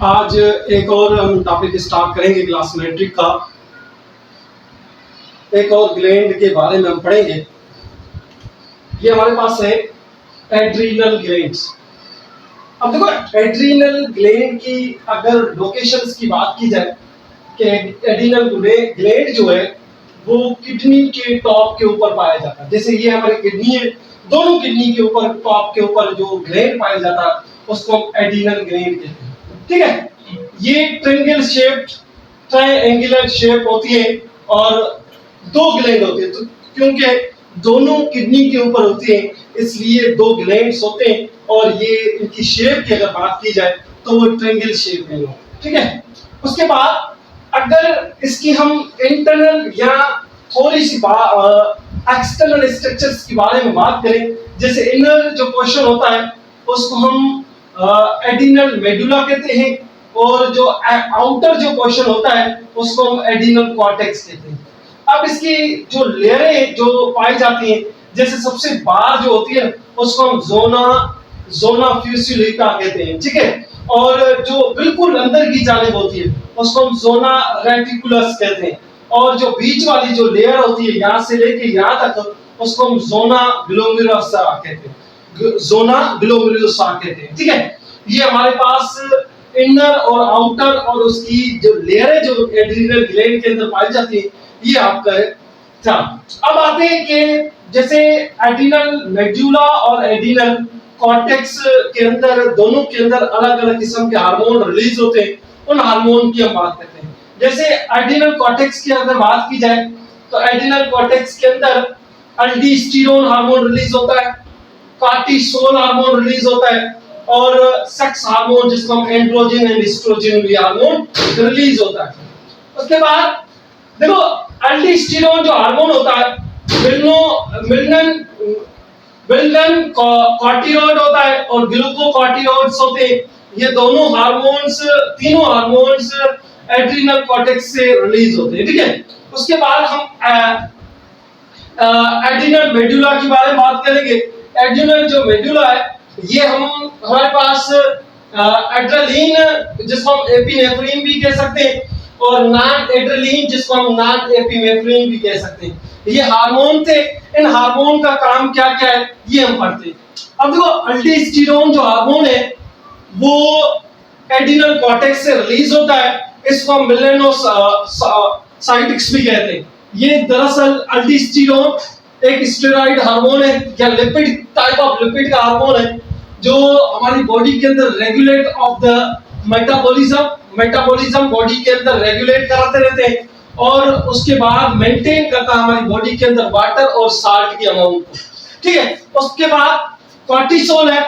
आज एक और हम टॉपिक स्टार्ट करेंगे क्लास मैट्रिक का। एक और ग्लैंड के बारे में हम पढ़ेंगे। ये हमारे पास है एड्रीनल ग्लैंड्स। अब देखो एड्रीनल ग्लैंड की अगर लोकेशंस की बात की जाए कि एड्रीनल ग्लैंड जो है वो किडनी के टॉप के ऊपर पाया जाता है। जैसे ये हमारी किडनी है, दोनों किडनी के ऊपर टॉप के ऊपर जो ग्लैंड पाया जाता है उसको हम एड्रीनल ग्लैंड कहते हैं। ठीक है, ये ट्रायंगुलर शेप होती है और दो ग्लैंड होते हैं। तो क्योंकि दोनों किडनी के ऊपर होती है इसलिए दो ग्लैंड्स होते हैं और ये इनकी शेप की अगर बात की जाए तो वो ट्रायंगल शेप में हो। ठीक है, उसके बाद अगर इसकी हम इंटरनल या थोड़ी सी एक्सटर्नल स्ट्रक्चर्स के बारे में बात करें, जैसे इनर जो पोर्शन होता है उसको हम एड्रीनल मेडुला कहते हैं और जो आउटर जो पोर्शन होता है उसको हम एड्रीनल कॉर्टेक्स कहते हैं। अब इसकी जो लेयरें जो पाई जाती हैं, जैसे सबसे बाहर जो होती है उसको हम जोना फ्यूसिलिटा कहते हैं। ठीक है, और जो बिल्कुल अंदर की जानिब होती है उसको हम जोना रेटिकुलस कहते हैं और जो बीच वाली जो लेयर होती है यहाँ से लेके यहाँ तक उसको हम जोना ग्लोमेरुलोसा कहते हैं। जोना ग्लोमेरुलोसा कहते हैं। ठीक है, ये हमारे पास इनर और आउटर और उसकी जो लेयर है जो एड्रीनल ग्लैंड के अंदर पाई जाती है ये आपका है। अब आते हैं कि जैसे एड्रीनल मेडुला और एड्रीनल कॉर्टेक्स के अंदर दोनों के अंदर अलग अलग किस्म के हार्मोन रिलीज होते हैं, उन हार्मोन की हम बात करते हैं। जैसे एड्रीनल कॉर्टेक्स की अगर बात की जाए तो एड्रीनल कॉर्टेक्स के अंदर अल्डोस्टेरोन हार्मोन रिलीज होता है, कार्टिसोल हार्मोन रिलीज होता है और सेक्स हार्मोन जिसको हम एंड्रोजन एंड एस्ट्रोजन भी हार्मोन रिलीज होता है। उसके बाद देखो अल्डोस्टेरोन जो हार्मोन होता है मिल्टन कॉर्टिसोल होता है और ग्लूकोकॉर्टिकोइड्स होते हैं। ये दोनों हार्मोन्स, तीनों हार्मोन्स एड्रीनल कॉर्टेक्स से रिलीज होते हैं। ठीक है, उसके बाद हम एड्रीनल मेडुला के बारे में बात करेंगे। एड्रीनल जो मेडुला है ये हमारे पास एड्रेनालिन जिसको हम एपिनेफ्रिन भी कह सकते हैं और नॉन एड्रेनालिन जिसको हम नॉन एपिनेफ्रिन भी कह सकते हैं। ये हार्मोन थे, इन हार्मोन का काम क्या क्या है ये हम पढ़ते हैं। अब देखो अल्डोस्टेरोन जो हार्मोन है वो एड्रीनल कॉर्टेक्स से रिलीज होता है, इसको हम मेलानोसाइट्स भी कहते हैं। ये दरअसल अल्डोस्टेरोन एक स्टेरॉइड हार्मोन है या लिपिड टाइप ऑफ लिपिड का हार्मोन है जो हमारी बॉडी के अंदर regulate of the metabolism body के अंदर रेगुलेट कराते रहते हैं और उसके बाद मेंटेन करता है हमारी बॉडी के अंदर वाटर और साल्ट की अमाउंट को। ठीक है, उसके बाद कॉर्टिसोल है।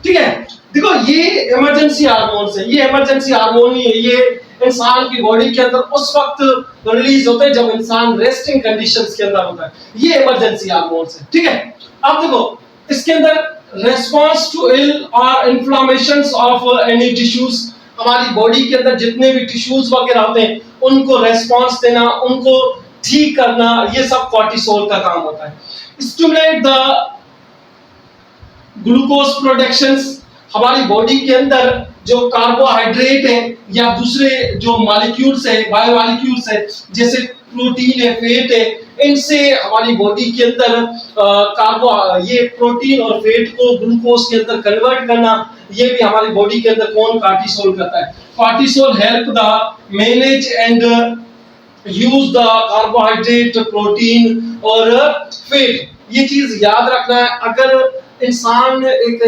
ठीक है, देखो ये इमरजेंसी हार्मोन है, ये इमरजेंसी हार्मोन ही है, ये इंसान की बॉडी के अंदर उस वक्त रिलीज होते हैं जब इंसान रेस्टिंग कंडीशंस के अंदर होता है, ये इमरजेंसी हार्मोन्स है। ठीक है, अब देखो इसके अंदर रिस्पांस टू इल और इन्फ्लेमेशंस ऑफ एनी टिश्यूज, हमारी बॉडी के अंदर जितने भी टिश्यूज वगैरह होते हैं उनको रेस्पॉन्स देना, उनको ठीक करना, ये सब कॉर्टिसोल का काम होता है। स्टिमुलेट द ग्लूकोज प्रोडक्शंस, हमारी बॉडी के अंदर जो कार्बोहाइड्रेट है या दूसरे जो मॉलिक्यूल्स है, बायोमॉलिक्यूल्स है, जैसे प्रोटीन है, फैट है, इनसे हमारी बॉडी के अंदर ये प्रोटीन और फैट को ग्लूकोज के अंदर कन्वर्ट करना, ये भी हमारी बॉडी के अंदर कौन कॉर्टिसोल करता है। Cortisol help the manage and use the carbohydrate, protein और फैट। ये चीज याद रखना है, अगर इंसान एक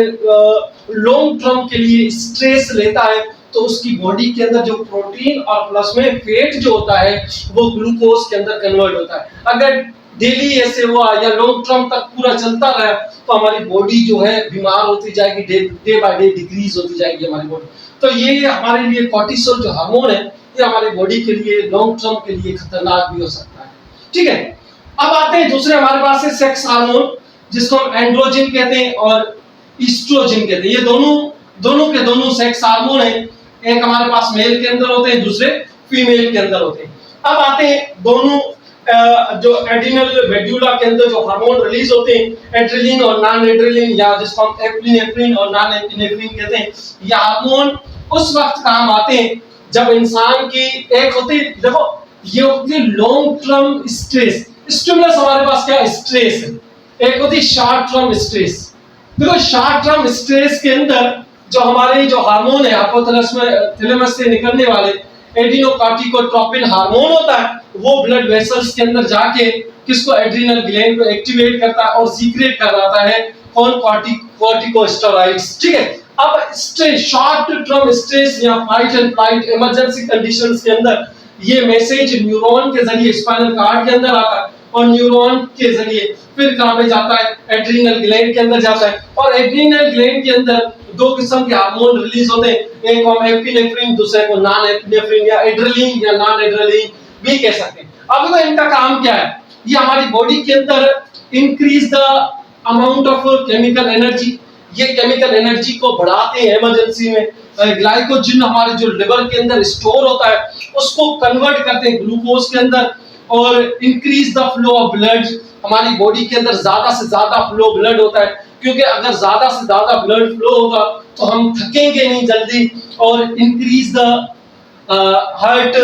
लॉन्ग टर्म के लिए स्ट्रेस लेता है तो उसकी बॉडी के अंदर जो प्रोटीन और प्लस में फैट जो होता है वो ग्लूकोज के अंदर कन्वर्ट होता है। अगर डेली ऐसे हुआ या लॉन्ग टर्म तक पूरा चलता रहा तो हमारी बॉडी जो है बीमार होती जाएगी, डे बाय डे डिक्रीज होती जाएगी हमारी बॉडी। तो ये हमारे लिए कॉर्टिसोल जो हार्मोन है ये हमारी बॉडी के लिए लॉन्ग टर्म के लिए खतरनाक भी हो सकता है। ठीक है, अब आते हैं दूसरे हमारे पास है सेक्स हार्मोन जिसको हम एंड्रोजन कहते हैं और ईस्ट्रोजन कहते हैं। ये दोनों के दोनों सेक्स हार्मोन है, एक हमारे पास मेल के अंदर होते हैं, दूसरे फीमेल के अंदर होते हैं। अब आते हैं दोनों जो एड्रिनल मेडुला के अंदर जो हार्मोन रिलीज होते हैं, एड्रेलिन और नॉन एड्रेलिन, या जिसको हम एपिनेफ्रिन और नॉन एपिनेफ्रिन कहते हैं, ये हार्मोन उस वक्त काम आते हैं जब इंसान की एक होती है, देखो ये होती है लॉन्ग टर्म स्ट्रेस। स्टिमुलस हमारे पास क्या स्ट्रेस है, एक होती है शॉर्ट टर्म स्ट्रेस। देखो शॉर्ट टर्म स्ट्रेस के अंदर जो हमारे जो हार्मोन है हाइपोथैलेमस से निकलने वाले एड्रिनोकॉर्टिकोट्रोपिन हार्मोन होता है, वो ब्लड वेसल्स के अंदर जाके किसको एड्रिनल ग्लैंड को एक्टिवेट करता है और सीक्रेट कराता है कौन कॉर्टिकोस्टेरॉइड्स। ठीक है, अब स्ट्रेस शॉर्ट टर्म स्ट्रेस या fight and flight emergency conditions के अंदर ये मैसेज न्यूरॉन के जरिए स्पाइनल कार्ड के अंदर आता है और न्यूरॉन के जरिए फिर कहां पे जाता है, एड्रिनल ग्लैंड के अंदर जाता है। और एड्रिनल ग्लैंड के अंदर दो किस्म के हार्मोन रिलीज होते हैं, एक को एपिनेफ्रिन, दूसरे को नॉन एपिनेफ्रिन या एड्रेलिन या नॉन एड्रेलिन भी कह सकते हैं। अब तो इनका काम क्या है, ये हमारी बॉडी के अंदर increase the amount of chemical energy, ये केमिकल एनर्जी को बढ़ाते हैं इमरजेंसी में। ग्लाइकोजन हमारे जो लिवर के अंदर स्टोर होता है उसको कन्वर्ट करते हैं ग्लूकोज के अंदर और increase the flow of blood. हमारी बॉडी के अंदर ज्यादा से ज्यादा फ्लो ब्लड होता है, क्योंकि अगर ज्यादा से ज्यादा ब्लड फ्लो होगा तो हम थकेंगे नहीं जल्दी, और increase the heart,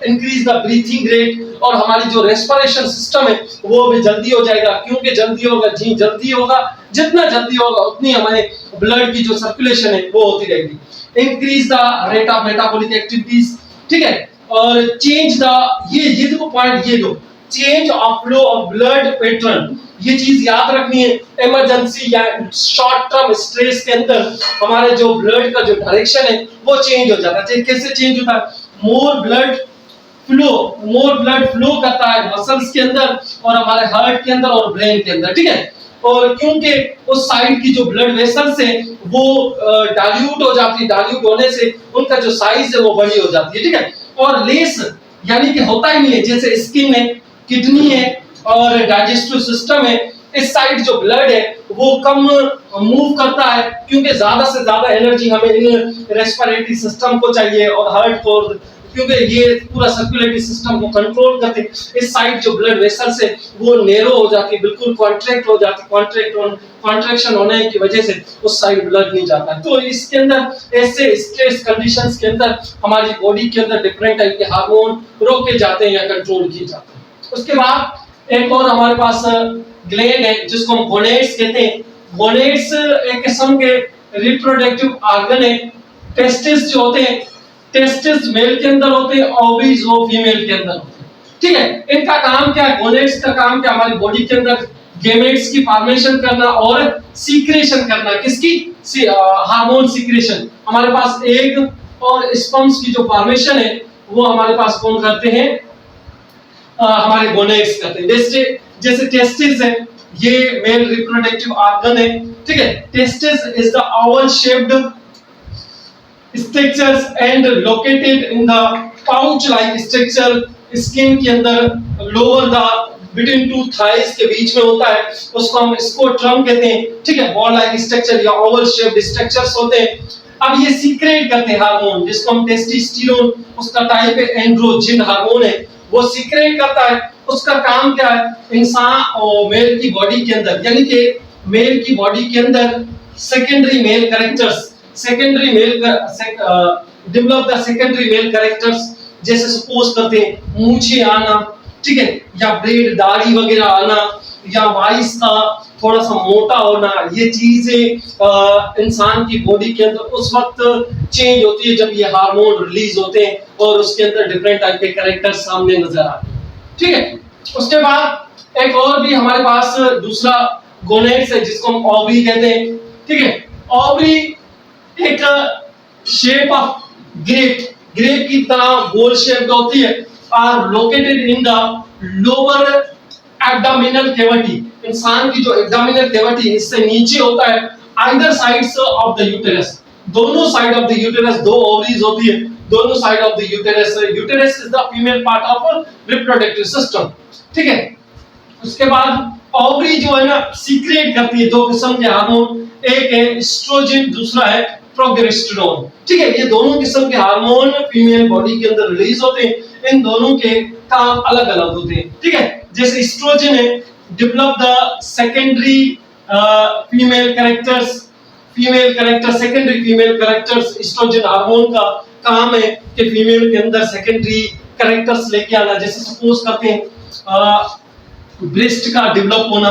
increase the breathing rate, और हमारी जो रेस्पिरेशन सिस्टम है वो भी जल्दी हो जाएगा। क्योंकि जल्दी होगा जी, जल्दी होगा, जितना जल्दी होगा उतनी हमारे ब्लड की जो सर्कुलेशन है वो होती रहेगी। Increase the rate of metabolic activities, ठीक है, और चेंज द ये दो पॉइंट, ये दो change of flow of blood pattern, ये चीज याद रखनी है। इमरजेंसी या शॉर्ट टर्म स्ट्रेस के अंदर हमारे जो ब्लड का जो डायरेक्शन है वो चेंज हो जाता है। कैसे चेंज होता है, मोर ब्लड फ्लो करता है मसल्स के अंदर और हमारे हार्ट के अंदर और ब्रेन के अंदर, ठीक है। और क्योंकि उस साइड की जो ब्लड वेसल्स है वो डाइल्यूट हो जाती है, डाइल्यूट होने से उनका जो साइज है वो बड़ी हो जाती है, ठीक है। और लेस यानी कि होता ही नहीं है, जैसे स्किन है, किडनी है और डाइजेस्टिव सिस्टम है, इस साइड जो ब्लड है वो कम मूव करता है, क्योंकि ज्यादा से ज्यादा एनर्जी हमें इन रेस्पिरेटरी सिस्टम को चाहिए और हार्ट को, क्योंकि ये पूरा सर्कुलेटरी सिस्टम को कंट्रोल करते हैं। इस साइड जो ब्लड वेसल्स है वो नैरो हो जाती है, बिल्कुल कॉन्ट्रैक्ट हो जाती है, कॉन्ट्रैक्शन होने की वजह से उस साइड ब्लड नहीं जाता। तो इसके अंदर ऐसे स्ट्रेस कंडीशंस के अंदर हमारी बॉडी के अंदर डिफरेंट टाइप के हार्मोन रोके जाते हैं या कंट्रोल किए जाते हैं। उसके बाद एक और हमारे पास ग्लैंड है जिसको हम गोनेड्स कहते हैं। गोनेड्स एक किस्म के रिप्रोडक्टिव ऑर्गन है। टेस्टिस जो होते हैं, टेस्टिस मेल के अंदर होते हैं, ओवरीज वो फीमेल के अंदर होते हैं, ठीक है। इनका काम क्या है, गोनेड्स का काम क्या, हमारी बॉडी के अंदर गेमेट्स की फॉर्मेशन करना और सीक्रेशन करना। किसकी, हार्मोन सीक्रेशन। हमारे पास एग और स्पर्म्स की जो फॉर्मेशन है वो हमारे पास कौन करते हैं, हमारे गोनेड्स करते हैं। जैसे टेस्टिस है, ये मेल रिप्रोडक्टिव ऑर्गन है, ठीक है। Testis is the Oval shaped structures and located in the pouch like structure, skin के अंदर lower the between two thighs के बीच में होता है, उसको हम स्कोट्रम कहते हैं, ठीक है। बॉल लाइक स्ट्रक्चर या ओवल शेप्ड स्ट्रक्चर्स होते हैं। अब ये सीक्रेट करते हैं हार्मोन जिसको हम टेस्टोस्टेरोन, उसका टाइप है एंड्रोजन हार्मोन है, वो सीक्रेट करता है। उसका काम क्या है, इंसान और मेल की बॉडी के अंदर, यानी कि मेल की बॉडी के अंदर secondary male characters, secondary male develop the secondary male characters, जैसे सपोज करते हैं मूंछें आना, ठीक है, या ब्रेड दाढ़ी वगैरह आना, या वॉइस का थोड़ा सा मोटा होना, ये चीजें इंसान की बॉडी के अंदर उस वक्त चेंज होती है जब ये हार्मोन रिलीज होते हैं और उसके अंदर डिफरेंट टाइप के कैरेक्टर सामने नजर आते हैं, ठीक है। उसके बाद एक और भी हमारे पास दूसरा गोनेड्स है जिसको हम ओवरी कहते हैं, ठीक है। ओवरी एक शेप ऑफ ग्रेप की तरह गोल शेप्ड होती है, are located in the lower abdominal cavity. इंसान की जो एब्डोमिनल कैविटी इससे नीचे होता है, either sides of the uterus, दोनों साइड ऑफ द यूटेरस दो ओवरीज होती है, दोनों side of the uterus. Uterus is the female part of reproductive system, ठीक है। उसके बाद ओवरी जो है ना सीक्रेट करती है दो किस्म के हार्मोन, एक है एस्ट्रोजन, दूसरा है प्रोजेस्टेरोन। ठीक है, ये दोनों किस्म के हार्मोन फीमेल बॉडी के अंदर रिलीज होते हैं। इन दोनों के काम अलग अलग होते हैं। ठीक है, जैसे एस्ट्रोजन है, develop the secondary female character secondary female characters. Oestrogen hormone का काम है कि फीमेल के अंदर सेकेंडरी कैरेक्टर्स लेके आना। जैसे सपोज करते हैं ब्रेस्ट का डेवलप होना,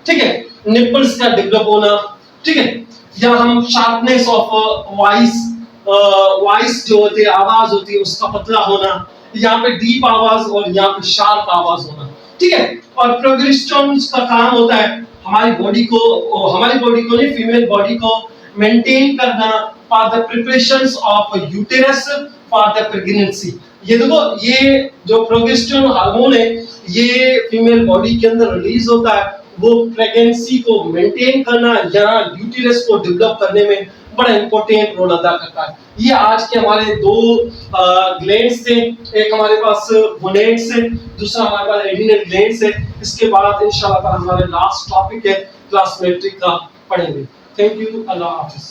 ठीक है, निपल्स का डेवलप होना, ठीक है, या हम शार्पनेस ऑफ वॉइस जो होती है, आवाज होती है, उसका पतला होना, यहाँ पे डीप आवाज और यहाँ पे शार्प आवाज होना। ठीक है, और प्रोजेस्टेरोन का काम होता है हमारी बॉडी को नहीं, फीमेल बॉडी को मेंटेन करना for the preparations of uterus for the pregnancy. ये देखो, ये जो प्रोजेस्टेरोन हार्मोन है ये फीमेल बॉडी के अंदर रिलीज होता है, वो प्रेगनेंसी को मेंटेन करना या यूटेरस को डेवलप करने में बड़ा इंपॉर्टेंट रोल अदा करता है। ये आज के हमारे दो ग्लैंड्स थे, एक हमारे पास गोनेड्स है, दूसरा हमारे पास एड्रिनल ग्लैंड्स है। इसके बाद इंशाल्लाह हमारे लास्ट टॉपिक है क्लास मैट्रिक का, पढ़ेंगे। Thank you, Allah Hafiz.